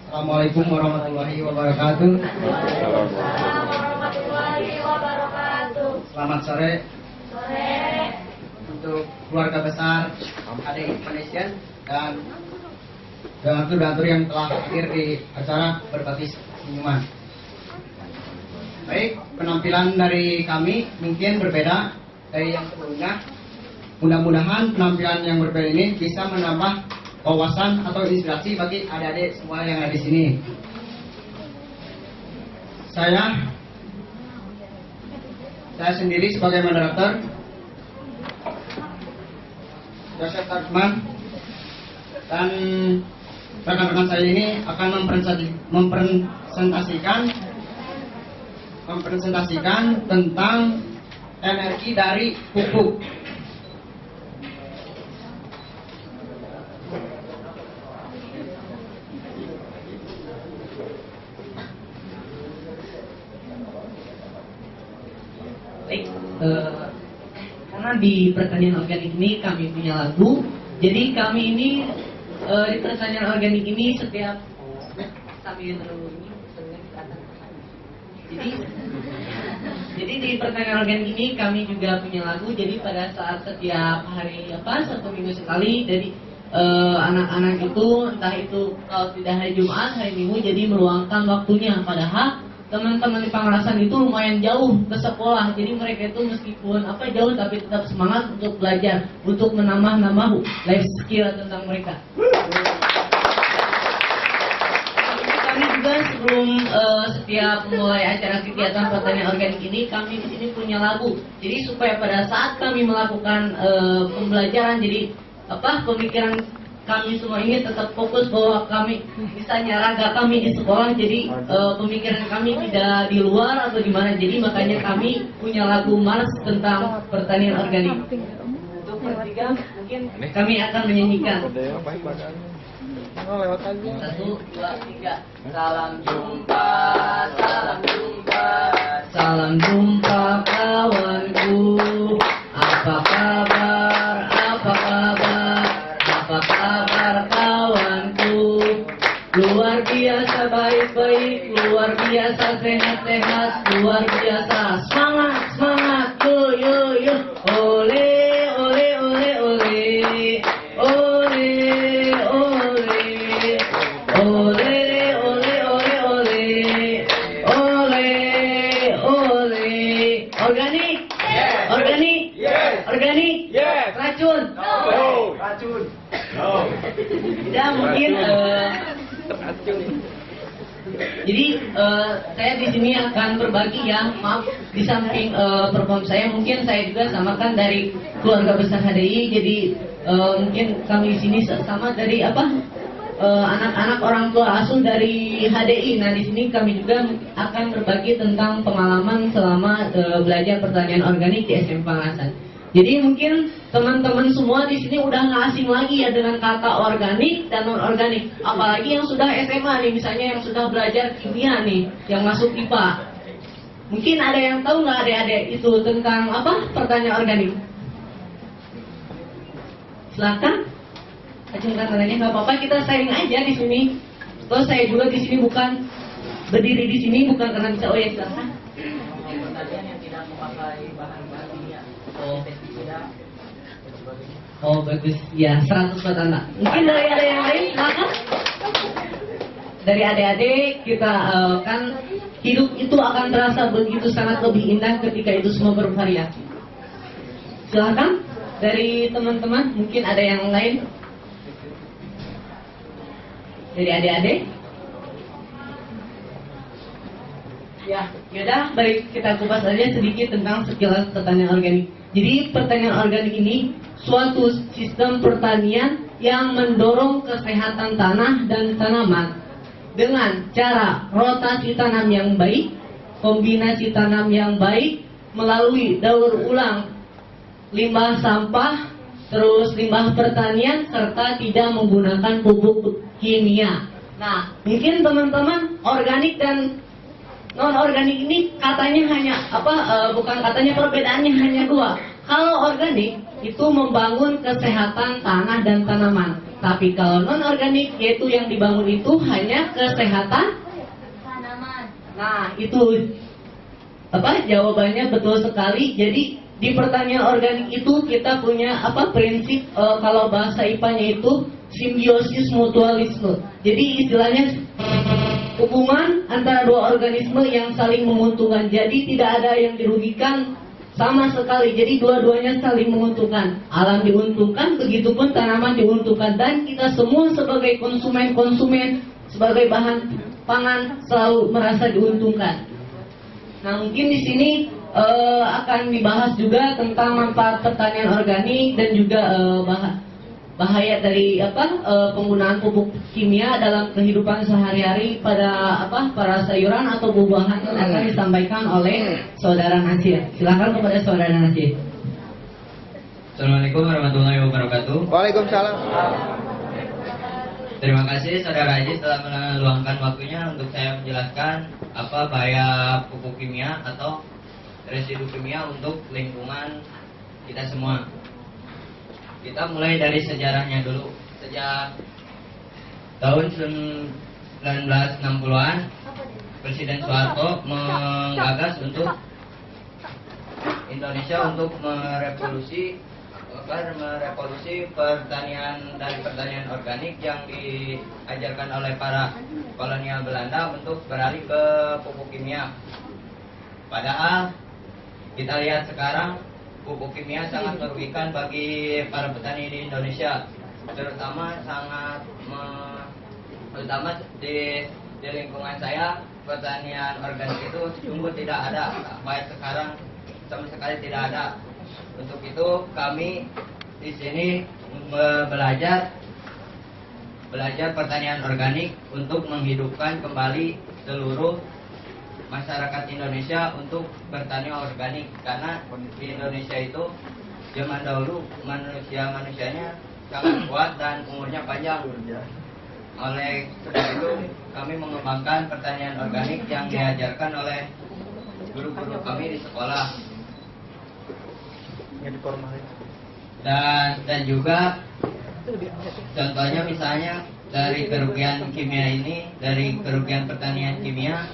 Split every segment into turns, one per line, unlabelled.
Assalamualaikum warahmatullahi wabarakatuh. Selamat sore. Untuk keluarga besar ADI Foundation dan donatur-donatur yang telah hadir di acara berbasis senyuman. Baik, penampilan dari kami mungkin berbeda dari yang sebelumnya. Mudah-mudahan penampilan yang berbeda ini bisa menambah wawasan atau inspirasi bagi adik-adik semua yang ada di sini. Saya sendiri sebagai moderator, Joseph Tarkman, dan rekan-rekan saya ini akan mempresentasikan tentang energi dari pupuk.
Baik, karena di pertanian organik ini kami punya lagu, jadi kami ini di pertanian organik ini setiap sambil menunggu ini, jadi di pertanian organik ini kami juga punya lagu. Jadi pada saat setiap hari satu minggu sekali, jadi anak-anak itu entah itu kalau tidak hari Jumat, hari Minggu, jadi meluangkan waktunya. Padahal teman-teman di Pangarasan itu lumayan jauh ke sekolah, jadi mereka itu meskipun jauh tapi tetap semangat untuk belajar, untuk menambah life skill tentang mereka. Kami juga sebelum setiap mulai acara kegiatan pertanian organik ini, kami di sini punya lagu. Jadi supaya pada saat kami melakukan pembelajaran, jadi pemikiran kami semua ini tetap fokus bahwa kami misalnya raga kami di sekolah, jadi pemikiran kami tidak di luar atau gimana. Jadi makanya kami punya lagu mars tentang pertanian organik. Untuk bertiga mungkin kami akan menyanyikan. 1, 2, 3. Salam jumpa, salam jumpa, salam jumpa kawanku. Apa kabar, apa kabar, apa kabar kawanku? Luar biasa baik-baik, luar biasa sehat-sehat, luar biasa semangat, semangat, yo. Ole, ole, ole, ole, ole, ole, ole, ole, ole, ole, ole. Organik, organik, organik, racun, racun. Tidak mungkin. Jadi saya di sini akan berbagi ya, maaf di samping perform saya, mungkin saya juga samakan dari keluarga besar HDI. Jadi mungkin kami di sini sama dari anak-anak orang tua asuh dari HDI. Nah di sini kami juga akan berbagi tentang pengalaman selama belajar pertanian organik di SMP Pangarasan. Jadi mungkin teman-teman semua di sini udah nggak asing lagi ya dengan kata organik dan non organik. Apalagi yang sudah SMA nih, misalnya yang sudah belajar kimia nih, yang masuk IPA. Mungkin ada yang tahu nggak adik-adik itu tentang pertanian organik? Silakan. Acungkan tangannya, nggak apa-apa, kita sharing aja di sini. Terus saya juga di sini bukan berdiri di sini bukan karena bisa. Oh ya silakan. Pertanian yang tidak memakai bahan-bahan kimia. Oh bagus, ya 100 buat anak. Mungkin dari ada yang lain, silakan. Dari adik-adik kita kan hidup itu akan terasa begitu sangat lebih indah ketika itu semua bervariasi. Silakan dari teman-teman, mungkin ada yang lain. Dari adik-adik. Ya, yaudah, baik kita kupas aja sedikit tentang sekilas pertanian organik. Jadi pertanian organik ini suatu sistem pertanian yang mendorong kesehatan tanah dan tanaman dengan cara rotasi tanam yang baik, kombinasi tanam yang baik, melalui daur ulang limbah sampah, terus limbah pertanian, serta tidak menggunakan pupuk kimia. Nah, mungkin teman-teman organik dan non-organik ini katanya hanya bukan katanya, perbedaannya hanya dua. Kalau organik itu membangun kesehatan tanah dan tanaman. Tapi kalau non organik yaitu yang dibangun itu hanya kesehatan
Tanaman.
Nah, itu jawabannya betul sekali. Jadi di pertanian organik itu kita punya prinsip kalau bahasa IPA-nya itu simbiosis mutualisme. Jadi istilahnya hubungan antara dua organisme yang saling menguntungkan. Jadi tidak ada yang dirugikan sama sekali. Jadi dua-duanya saling menguntungkan. Alam diuntungkan, begitupun tanaman diuntungkan, dan kita semua sebagai konsumen sebagai bahan pangan selalu merasa diuntungkan. Nah, mungkin di sini akan dibahas juga tentang manfaat pertanian organik dan juga bahaya dari penggunaan pupuk kimia dalam kehidupan sehari-hari pada para sayuran atau buah-buahan yang akan disampaikan oleh Saudara Nasir. Silakan kepada Saudara Nasir.
Assalamualaikum warahmatullahi wabarakatuh.
Waalaikumsalam.
Terima kasih Saudara Haji telah meluangkan waktunya untuk saya menjelaskan apa bahaya pupuk kimia atau residu kimia untuk lingkungan kita semua. Kita mulai dari sejarahnya dulu. Sejak tahun 1960-an, Presiden Soeharto menggagas untuk Indonesia untuk merevolusi pertanian dari pertanian organik yang diajarkan oleh para kolonial Belanda untuk beralih ke pupuk kimia. Padahal kita lihat sekarang pupuk kimia sangat merugikan bagi para petani di Indonesia, terutama di lingkungan saya. Pertanian organik itu sungguh tidak ada, baik sekarang sama sekali tidak ada. Untuk itu kami di sini belajar pertanian organik untuk menghidupkan kembali seluruh masyarakat Indonesia untuk bertani organik, karena di Indonesia itu zaman dahulu manusianya sangat kuat dan umurnya panjang. Oleh sebab itu kami mengembangkan pertanian organik yang diajarkan oleh guru-guru kami di sekolah. Dan juga contohnya misalnya dari kerugian kimia ini, dari kerugian pertanian kimia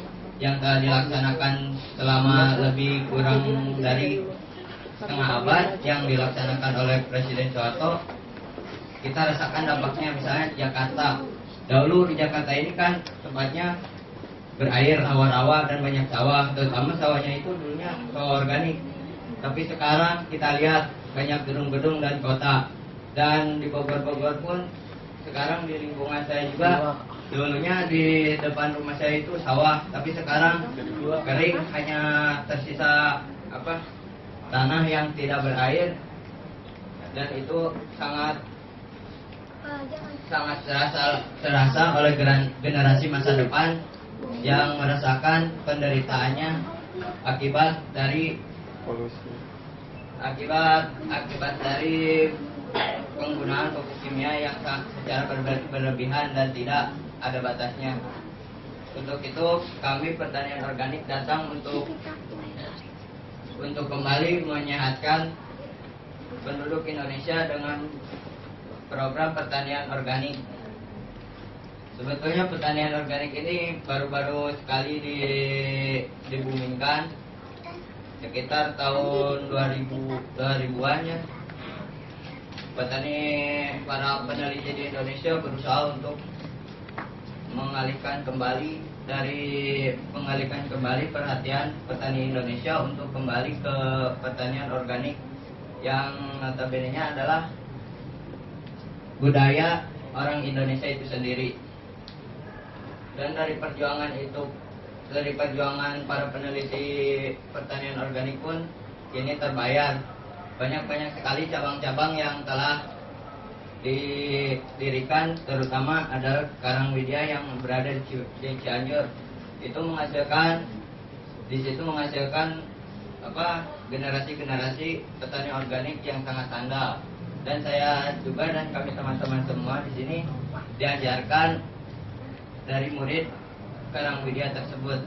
yang telah dilaksanakan selama lebih kurang dari setengah abad yang dilaksanakan oleh Presiden Soeharto, kita rasakan dampaknya misalnya di Jakarta. Dahulu di Jakarta ini kan tempatnya berair, rawa-rawa dan banyak sawah, terutama sawahnya itu dulunya sawah organik. Tapi sekarang kita lihat banyak gedung-gedung dan kota. Dan di Bogor pun sekarang di lingkungan saya juga, dulunya di depan rumah saya itu sawah, tapi sekarang kering, hanya tersisa tanah yang tidak berair, dan itu sangat terasa oleh generasi masa depan yang merasakan penderitaannya akibat dari penggunaan pupuk kimia yang secara berlebihan dan tidak ada batasnya. Untuk itu kami pertanian organik datang untuk kembali menyehatkan penduduk Indonesia dengan program pertanian organik. Sebetulnya pertanian organik ini baru-baru sekali dibumingkan sekitar tahun 2000-an ya. Para peneliti di Indonesia berusaha untuk mengalihkan kembali perhatian petani Indonesia untuk kembali ke pertanian organik yang notabene-nya adalah budaya orang Indonesia itu sendiri. Dan dari perjuangan para peneliti pertanian organik pun ini terbayar. Banyak sekali cabang-cabang yang telah didirikan, terutama adalah Karang Widya yang berada di Cianjur. Itu menghasilkan generasi-generasi petani organik yang sangat handal. Dan saya juga dan kami teman-teman semua di sini diajarkan dari murid Karang Widya tersebut.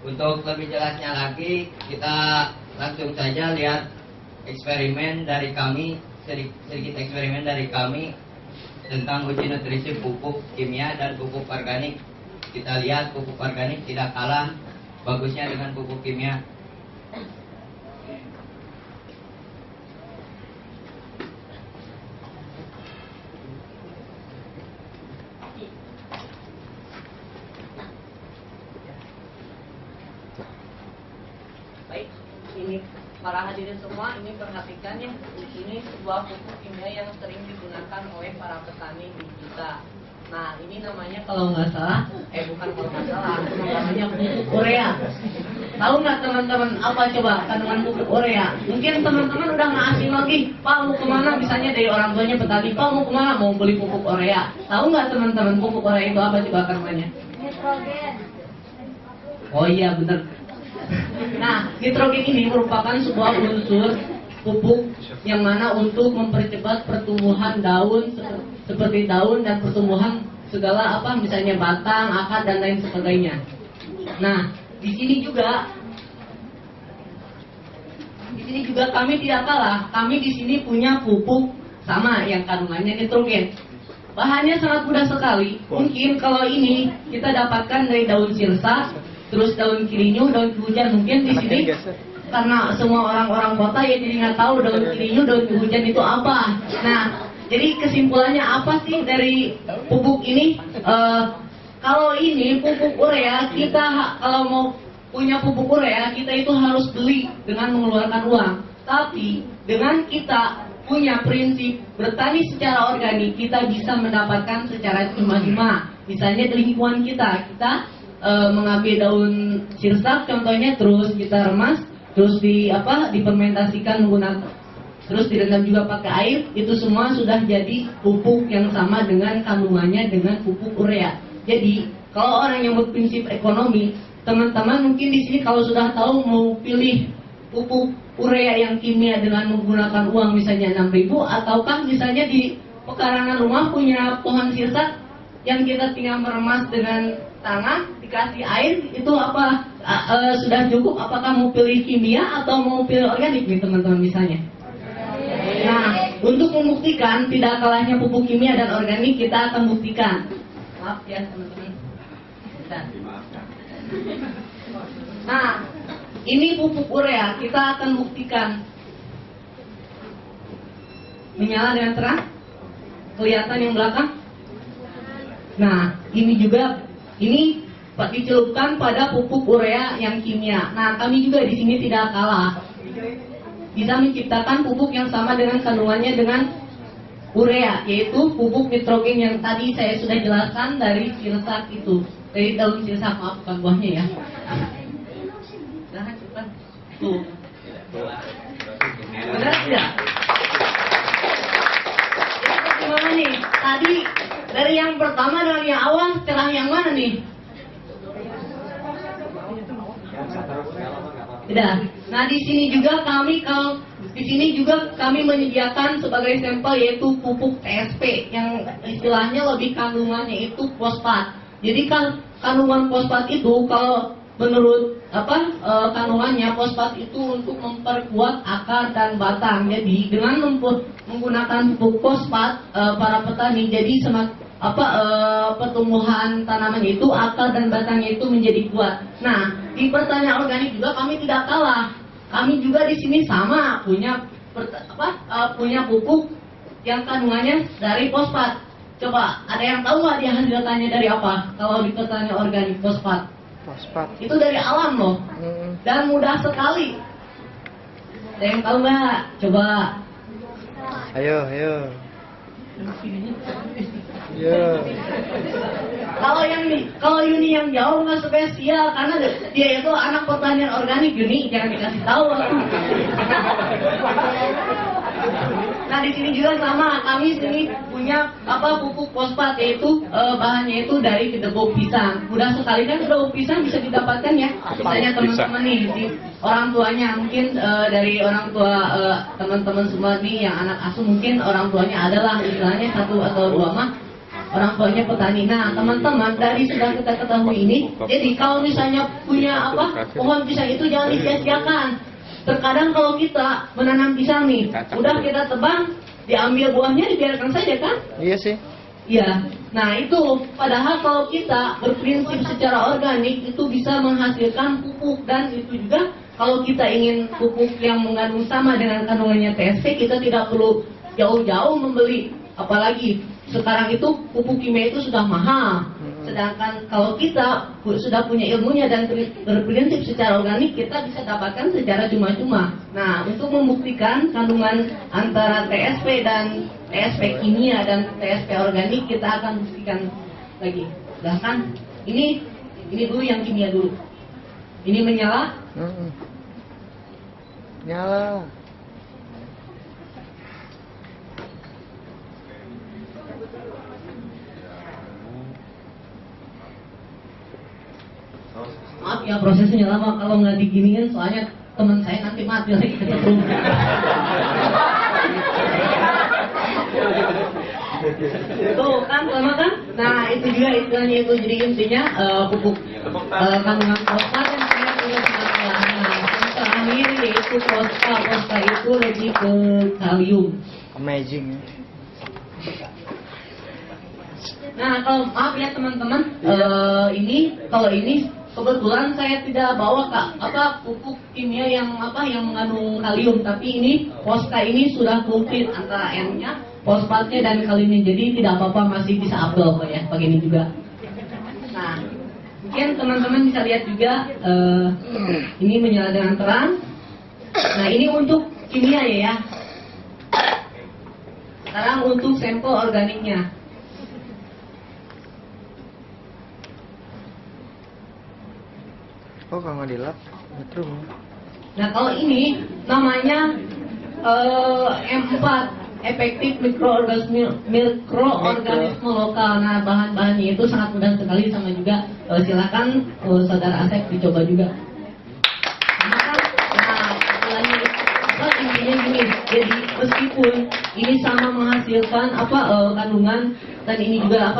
Untuk lebih jelasnya lagi, kita langsung saja lihat eksperimen dari kami, sedikit eksperimen dari kami tentang uji nutrisi pupuk kimia dan pupuk organik. Kita lihat pupuk organik tidak kalah bagusnya dengan pupuk kimia.
Baik, ini para hadirin semua, ini perhatikan ya, ini sebuah pupuk kimia yang sering digunakan oleh para petani di kita. Nah, ini namanya kalau nggak salah, bukan kalau nggak salah, namanya pupuk urea. Tahu nggak teman-teman apa coba kandungan pupuk urea? Mungkin teman-teman udah nggak asing lagi, Pak mau kemana? Misalnya dari orang tuanya petani, Pak mau kemana? Mau beli pupuk urea. Tahu nggak teman-teman pupuk urea itu apa coba kandungannya?
Nitrogen.
Oh iya benar. Nah, nitrogen ini merupakan sebuah unsur pupuk yang mana untuk mempercepat pertumbuhan daun seperti daun dan pertumbuhan segala apa misalnya batang, akar dan lain sebagainya. Nah, di sini juga kami tidak kalah. Kami di sini punya pupuk sama yang kandungannya nitrogen. Bahannya sangat mudah sekali. Mungkin kalau ini kita dapatkan dari daun sirsa, terus daun kirinyo, daun hujan. Mungkin di sini karena semua orang-orang kota ya jadi nggak tahu daun kirinyo, daun hujan itu apa. Nah, jadi kesimpulannya apa sih dari pupuk ini? Kalau ini pupuk urea, kita kalau mau punya pupuk urea, kita itu harus beli dengan mengeluarkan uang. Tapi dengan kita punya prinsip bertani secara organik, kita bisa mendapatkan secara cuma-cuma. Misalnya di lingkungan kita mengambil daun sirsak contohnya, terus kita remas, terus difermentasikan menggunakan, terus direndam juga pakai air, itu semua sudah jadi pupuk yang sama dengan kandungannya dengan pupuk urea. Jadi kalau orang yang berprinsip ekonomi, teman-teman mungkin di sini kalau sudah tahu mau pilih pupuk urea yang kimia dengan menggunakan uang misalnya 6.000, ataukah misalnya di pekarangan rumah punya pohon sirsak yang kita tinggal meremas dengan tangan, dikasih air, itu apa sudah cukup? Apakah mau pilih kimia atau mau pilih organik nih teman-teman misalnya? Nah, untuk membuktikan tidak kalahnya pupuk kimia dan organik, kita akan buktikan. Maaf ya teman-teman. Nah, ini pupuk urea, kita akan buktikan. Menyala dengan terang? Kelihatan yang belakang? Nah, ini juga dicelupkan pada pupuk urea yang kimia. Nah, kami juga di sini tidak kalah. Bisa menciptakan pupuk yang sama dengan kandungannya dengan urea, yaitu pupuk nitrogen yang tadi saya sudah jelaskan dari sirsak itu. Dari daun sirsak, maaf bukan buahnya ya. Nah, cepat. Tuh. Benar tidak? Gimana nih? Tadi dari yang pertama dengan yang awal, cerah yang mana nih? Tidak. Nah, di sini juga kami menyediakan sebagai sampel yaitu pupuk TSP yang istilahnya lebih kandungannya itu fosfat. Jadi kandungan fosfat itu kalau menurut kandungannya fosfat itu untuk memperkuat akar dan batang. Jadi dengan menggunakan pupuk fosfat para petani jadi pertumbuhan tanaman itu, akar dan batangnya itu menjadi kuat. Nah, di pertanian organik juga kami tidak kalah. Kami juga di sini sama punya pupuk yang kandungannya dari fosfat. Coba ada yang tahu nggak dia hasilnya dari apa? Kalau di pertanian organik fosfat itu dari alam loh, dan mudah sekali. Ada yang tahu nggak? Coba.
Ayo.
Kalau Yuni yang jauh nggak spesial karena dia itu anak pertanian organik. Yuni jangan dikasih tahu. Nah, di sini juga sama, kami sini punya pupuk fosfat, yaitu bahannya itu dari kedebok pisang. Mudah sekali kan kedebok pisang bisa didapatkan ya. Misalnya teman-teman nih, orang tuanya mungkin dari orang tua teman-teman semua nih yang anak asuh, mungkin orang tuanya adalah istilahnya 1 atau 2 mah orang tuanya petani. Nah, teman-teman dari sudah kita ketahui ini, jadi kalau misalnya punya pohon pisang itu jangan disia-siakan. terkadang kalau kita menanam pisang nih, udah kita tebang, diambil buahnya dibiarkan saja kan?
Iya sih.
Iya. Nah itu, padahal kalau kita berprinsip secara organik itu bisa menghasilkan pupuk, dan itu juga kalau kita ingin pupuk yang mengandung sama dengan kandungannya TSP, kita tidak perlu jauh-jauh membeli. Apalagi sekarang itu pupuk kimia itu sudah mahal. Sedangkan kalau kita sudah punya ilmunya dan berprinsip secara organik, kita bisa dapatkan secara cuma-cuma. Nah, untuk membuktikan kandungan antara TSP dan TSP kimia dan TSP organik, kita akan buktikan lagi. Bahkan ini dulu yang kimia dulu. Ini menyala.
Nyala.
Maaf ya, prosesnya lama kalau nggak diginiin, soalnya teman saya nanti mati lagi ketemu. Tuh kan sama kan? Nah itu juga istilahnya itu, jadi intinya pupuk kandungan fosfat dan kimia juga sangat perlahan. Yang terakhir yaitu fosfat itu lebih ke kalium.
Amazing.
Nah kalau maaf ya teman-teman, kalau ini kebetulan saya tidak bawa pupuk kimia yang mengandung kalium, tapi ini fosfa ini sudah komplit antara N-nya, fosfatnya dan kaliumnya, jadi tidak apa-apa, masih bisa apel kok ya pakai ini juga. Nah mungkin teman-teman bisa lihat juga ini menyala dengan terang. Nah ini untuk kimia ya. Sekarang untuk sampel organiknya.
Oh, kalau nggak dilap, betul.
Nah kalau ini namanya M4, efektif mikroorganisme lokal. Nah bahan-bahannya itu sangat mudah sekali, sama juga silakan saudara Asep dicoba juga. Nah istilahnya intinya gini, jadi meskipun ini sama menghasilkan kandungan, dan ini juga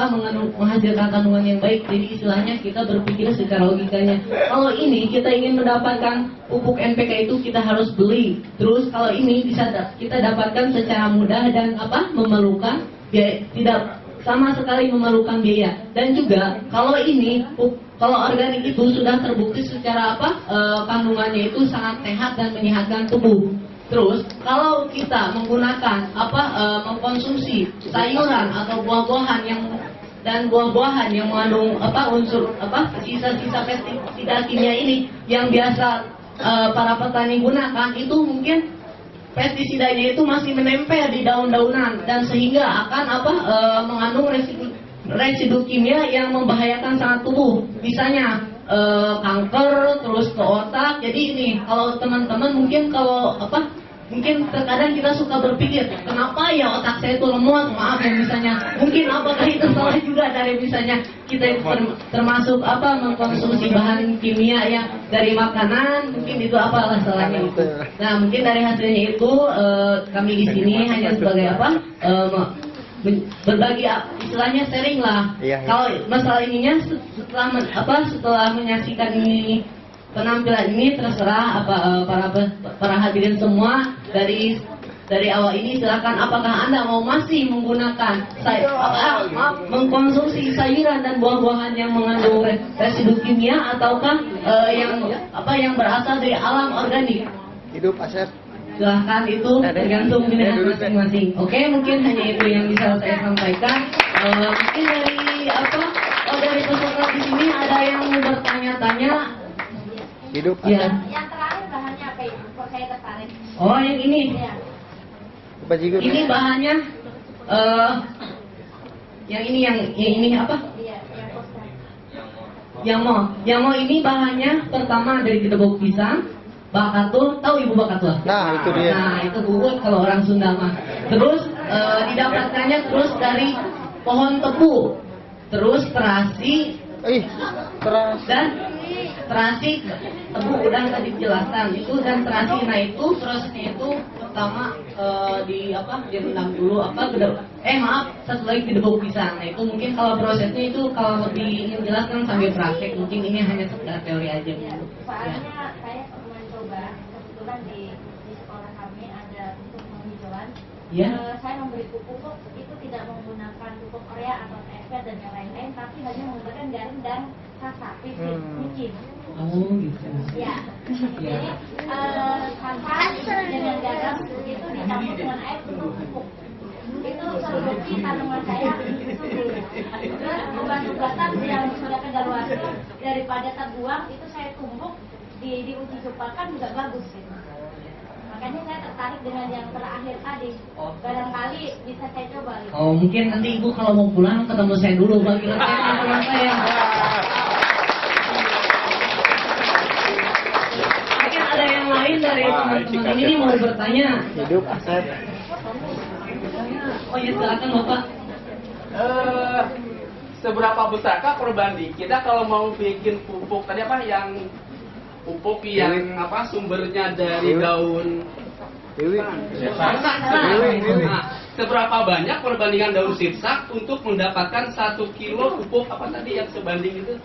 menghasilkan kandungan yang baik, jadi istilahnya kita berpikir secara logikanya. Kalau ini kita ingin mendapatkan pupuk NPK itu kita harus beli. Terus kalau ini bisa kita dapatkan secara mudah dan memerlukan biaya, tidak sama sekali memerlukan biaya. Dan juga kalau organik itu sudah terbukti secara kandungannya itu sangat sehat dan menyehatkan tubuh. Terus kalau kita menggunakan mengkonsumsi sayuran atau buah-buahan yang mengandung unsur sisa-sisa pestisida kimia ini yang biasa para petani gunakan, itu mungkin pestisidanya itu masih menempel di daun-daunan dan sehingga akan mengandung residu kimia yang membahayakan sangat tubuh. Misalnya kanker, terus ke otak. Jadi ini kalau teman-teman mungkin mungkin terkadang kita suka berpikir, kenapa ya otak saya itu lemot, maaf ya misalnya, mungkin apakah itu salah juga dari misalnya kita itu termasuk mengkonsumsi bahan kimia yang dari makanan, mungkin itu apalah salahnya itu. Nah mungkin dari hasilnya itu kami di sini hanya sebagai berbagi, istilahnya sharing lah.
Iya.
Kalau masalah ininya setelah menyaksikan ini, penampilan ini, terserah para hadirin semua dari awal ini, silakan apakah Anda mau masih menggunakan mengkonsumsi sayuran dan buah-buahan yang mengandung residu kimia, ataukah yang berasal dari alam organik.
Hidup Asep.
Silahkan, itu tergantung pilihan masing-masing. Oke, mungkin hanya itu yang bisa saya sampaikan. Mungkin dari peserta di sini ada yang mau bertanya-tanya.
Hidup
Ya.
Yang terakhir bahannya apa ya? Kok saya tertarik?
Oh, yang ini.
Iya.
Bajigur.
Ini bahannya yang ini apa?
Iya, yang poster.
Yang mau ini bahannya pertama dari gedebok pisang, bakatul, tahu ibu bakatul?
Nah, itu dia.
Nah, itu bubut kalau orang Sunda mah. Terus didapatkannya terus dari pohon tebu, terus terasi, dan terasi tebu udah tadi dijelaskan itu, dan terasi. Nah itu prosesnya itu pertama direndam dulu satu lagi gedebok pisang. Nah itu mungkin kalau prosesnya itu kalau lebih ingin jelaskan sambil praktek, mungkin ini hanya sekedar teori aja.
Iya, soalnya saya pernah coba kebetulan di
Ya.
Saya memberi pupuk itu tidak menggunakan pupuk urea atau TSP dan yang lain-lain, tapi hanya menggunakan garam dan sasa, micin.
Oh gitu.
Ya.
Ya.
Jadi sasa dengan garam itu dicampur dengan air untuk pupuk. Itu terbukti tanaman saya subur. Terus obat-obatan yang sudah kedaluarsa daripada terbuang itu saya tumbuk di uji cobakan juga bagus gitu. Makanya saya tertarik dengan yang terakhir tadi. Barangkali bisa saya coba gitu.
Oh mungkin nanti ibu kalau mau pulang ketemu saya dulu bagi teman saya. Mungkin ada yang lain dari teman-teman ini mau bertanya.
Hidup Asep.
Oh ya silakan Bapak.
Seberapa besarkah perbanding kita kalau mau bikin pupuk tadi apa yang pupuk yang apa sumbernya dari daun
Dewi.
Nah, seberapa banyak perbandingan daun sirsak untuk mendapatkan 1 kilo pupuk apa tadi yang sebanding itu?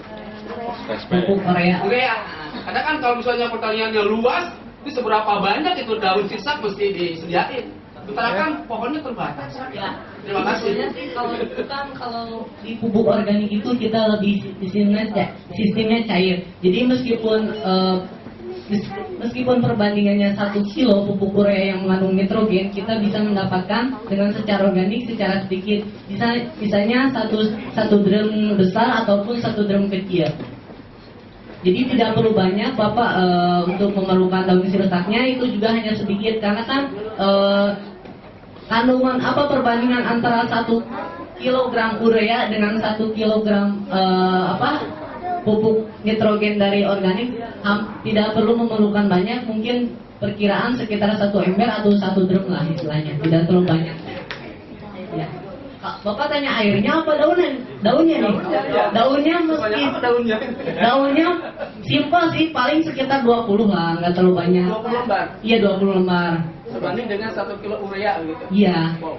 Pupuk Korea.
Urea. Karena kan kalau misalnya pertaniannya luas, itu seberapa banyak itu daun sirsak mesti disediain. Sementara kan pohonnya terbatas.
Ya.
Terima kasih.
Sebenarnya sih kalau itu kan kalau di pupuk organik itu kita lebih sistemnya cair. Jadi meskipun perbandingannya 1 kilo pupuk urea yang mengandung nitrogen, kita bisa mendapatkan dengan secara organik secara sedikit. Misalnya satu drum besar ataupun 1 drum kecil. Jadi tidak perlu banyak Bapak untuk memerlukan daun sirsaknya, itu juga hanya sedikit karena kan kandungan perbandingan antara 1 kilogram urea dengan 1 kilogram pupuk nitrogen dari organik tidak perlu memerlukan banyak, mungkin perkiraan sekitar 1 ember atau 1 drum lah istilahnya, tidak terlalu banyak. Ya. Bapak tanya airnya apa daunnya? Daunnya nih. Daunnya meski daunnya simpel sih, paling sekitar 20 lah, nggak terlalu banyak.
20 lembar.
Iya 20 lembar.
Sebanding dengan 1 kilo urea gitu.
Iya.
Wow.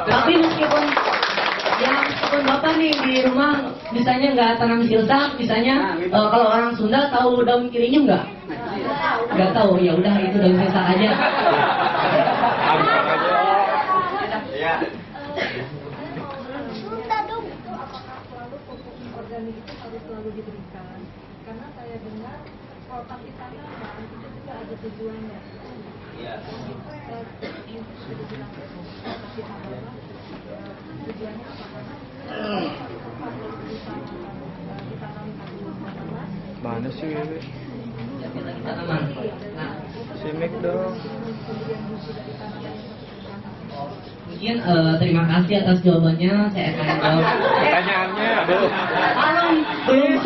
Tapi meskipun Bapak nih di rumah misalnya nggak tanam silsak, misalnya kalau orang Sunda tahu daun kirinyum nggak? Nggak tahu, ya udah itu daun silsak aja.
Organik itu harus selalu diberikan, karena saya dengar rotasi tanaman itu juga ada tujuannya.
Iya.
Ini sudah bilang rotasi tanaman tujuannya apa? Ditanami tanaman.
Mana sih Dewi?
Tanaman. Nah,
Simek dong.
mungkin terima kasih atas jawabannya. Saya akan jawab.
Pertanyaannya, aduh.
Belum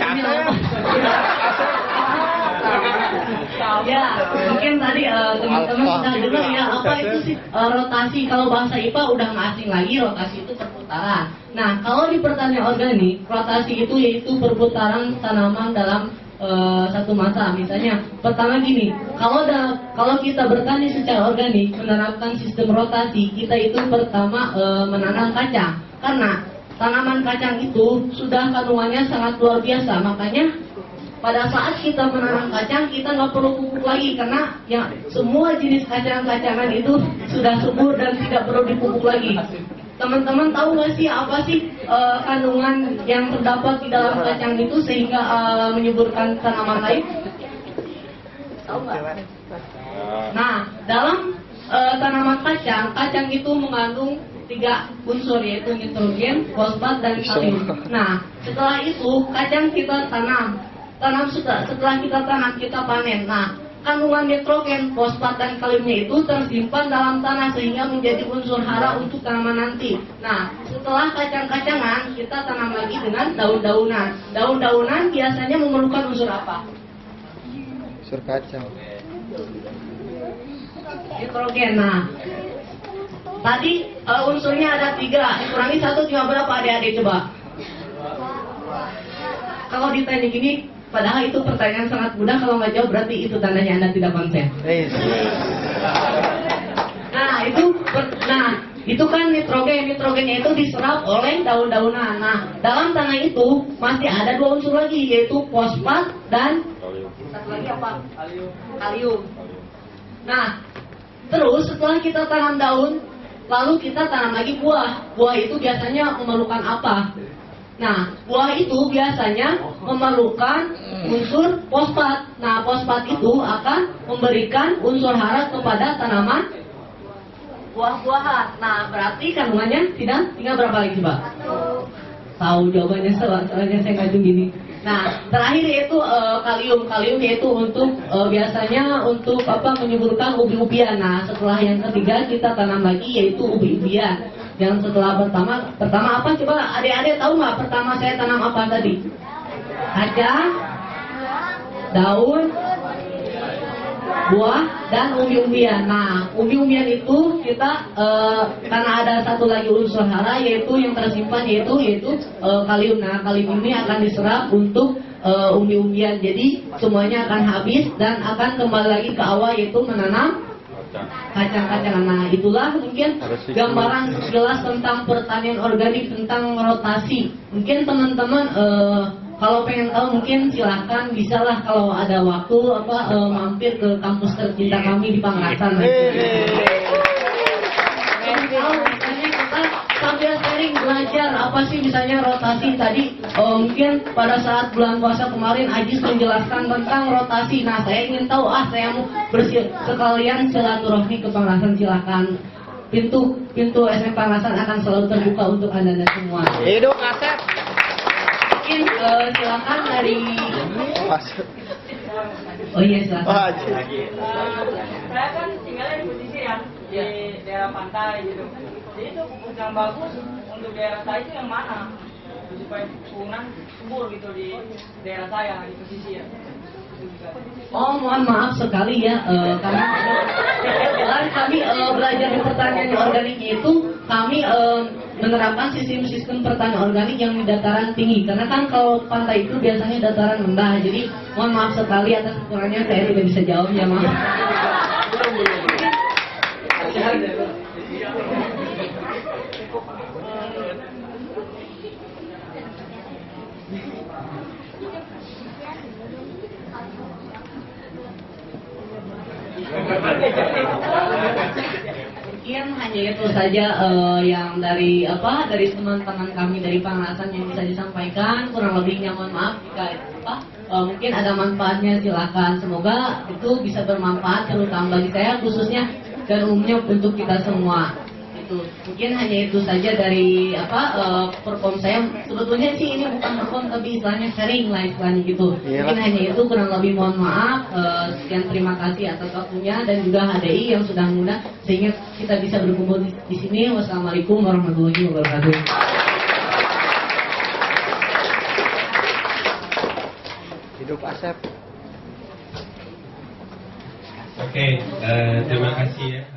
Ya, mungkin tadi teman-teman sudah dengar ya apa itu sih rotasi. Kalau bahasa IPA udah nggak asing lagi, rotasi itu perputaran. Nah, kalau di pertanian organik, rotasi itu yaitu perputaran tanaman dalam satu masa. Misalnya, pertama gini, kalau kita bertani secara organik menerapkan sistem rotasi, kita itu pertama menanam kacang. Karena tanaman kacang itu sudah kandungannya sangat luar biasa, makanya pada saat kita menanam kacang, kita nggak perlu pupuk lagi karena ya semua jenis kacang-kacangan itu sudah subur dan tidak perlu dipupuk lagi. Teman-teman tahu nggak sih apa sih kandungan yang terdapat di dalam kacang itu sehingga menyuburkan tanaman lain? Tahu nggak? Nah, dalam tanaman kacang itu mengandung 3 unsur yaitu nitrogen, fosfat, dan kalium. Nah, setelah itu kacang kita tanam setelah kita tanam kita panen. Nah, kandungan nitrogen, fosfat, dan kaliumnya itu tersimpan dalam tanah sehingga menjadi unsur hara untuk tanaman nanti. Nah, setelah kacang-kacangan kita tanam lagi dengan daun-daunan. Daun-daunan biasanya memerlukan unsur apa?
Unsur kacang.
Nitrogen. Nah, tadi unsurnya ada 3, kurangi 1 cuma berapa adik-adik coba? Kalau di teknik ini, padahal itu pertanyaan sangat mudah, kalau nggak jawab berarti itu tandanya Anda tidak konsen. Nah, itu kan nitrogennya itu diserap oleh daun-daunan. Nah, dalam tanah itu masih ada 2 unsur lagi yaitu fosfat dan satu lagi apa? Kalium. Nah, terus setelah kita tanam daun, lalu kita tanam lagi buah. Buah itu biasanya memerlukan apa? Nah, buah itu biasanya memerlukan unsur fosfat. Nah, fosfat itu akan memberikan unsur hara kepada tanaman buah-buahan. Nah, berarti kandungannya tinggal berapa lagi, Pak? Tahu jawabannya, soalnya saya ngajung gini. Nah, terakhir yaitu kalium. Kalium yaitu untuk biasanya untuk menyuburkan ubi-ubian. Nah, setelah yang ketiga kita tanam lagi yaitu ubi-ubian. Yang setelah pertama apa? Coba adik-adik tahu nggak pertama saya tanam apa tadi? Kacang, daun, buah, dan umbi-umbian. Nah, umbi-umbian itu kita karena ada satu lagi unsur hara yaitu yang tersimpan yaitu kalium. Nah, kalium ini akan diserap untuk umbi-umbian. Jadi semuanya akan habis dan akan kembali lagi ke awal yaitu menanam kacang-kacangan. Nah, itulah mungkin gambaran jelas tentang pertanian organik, tentang rotasi. Mungkin teman-teman kalau pengen tahu mungkin silahkan bisalah kalau ada waktu mampir ke kampus tercinta kami di Pangerasan. Misalnya kita sambil sharing belajar apa sih misalnya rotasi tadi. Mungkin pada saat bulan puasa kemarin Ajis menjelaskan tentang rotasi. Nah, saya ingin tahu saya mau sekalian silaturahmi ke Pangerasan, silakan. Pintu SMP Pangerasan akan selalu terbuka untuk Anda semua.
Hidup Asep.
Mungkin silakan dari silakan.
Saya kan tinggalnya di pesisir ya, di daerah pantai gitu. Jadi itu pupuk yang bagus untuk daerah saya itu yang mana? Supaya turunan subur gitu di daerah saya di pesisir.
Oh, mohon maaf sekali ya, karena kami belajar di pertanian organik itu kami menerapkan sistem pertanian organik yang di dataran tinggi. Karena kan kalau pantai itu biasanya dataran rendah. Jadi mohon maaf sekali atas kekurangannya saya tidak bisa jawab ya, maaf. Mungkin hanya itu saja yang dari teman-teman kami dari Pangerasan yang bisa disampaikan. Kurang lebihnya mohon maaf jika mungkin ada manfaatnya, silakan. Semoga itu bisa bermanfaat terutama bagi saya khususnya dan umumnya untuk kita semua. Itu mungkin hanya itu saja dari perform saya. Sebetulnya sih ini bukan perform tapi istilahnya sharing lah istilahnya gitu. Mungkin hanya itu, kurang lebih mohon maaf. Sekian terima kasih atas waktunya dan juga HDI yang sudah mengundang sehingga kita bisa berkumpul di sini. Wassalamualaikum warahmatullahi wabarakatuh.
Hidup Asep.
Oke, terima kasih ya.